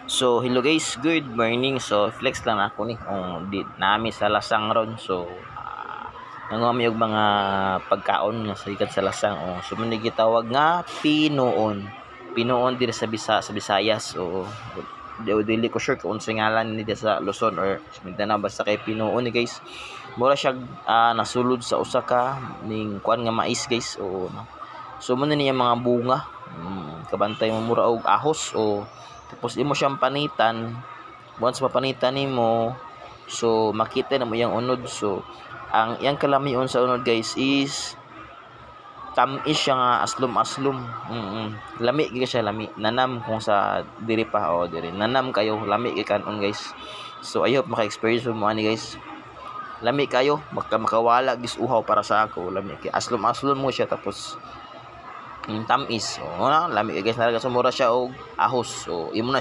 So hello guys, good morning. So flex lang ako ni di nami sa lasang ron. So nangami og mga pagkaon nga sa ikat sa lasang. So muna gitawag nga pinuon. Pinuon diri sa Visayas. So dili ko sure kung unsay ngalan ni sa Luzon or sa Mindanao, basta kay pinuon ni guys. Mura siya nasulod sa usa ka ning kuan nga mais guys. So muna niya mga bunga. Kabantay mo mura og ahos tapos imo siyang panitan. Once mapanitan nimo, so makita na mo yang unod. So ang yang kalamion sa unod guys is tamis siya nga aslom-aslom. Lami gyud siya, lami. Nanam kung sa diri pa diri. Nanam kayo, lami gyud kanon guys. So I hope maka-experience mo ani guys. Lami kayo, makawala gis uhaw para sa ako. Lami kay aslom-aslom mo siya tapos tamis. Lami guys, nalaga sa mura siya og ahos. So imo na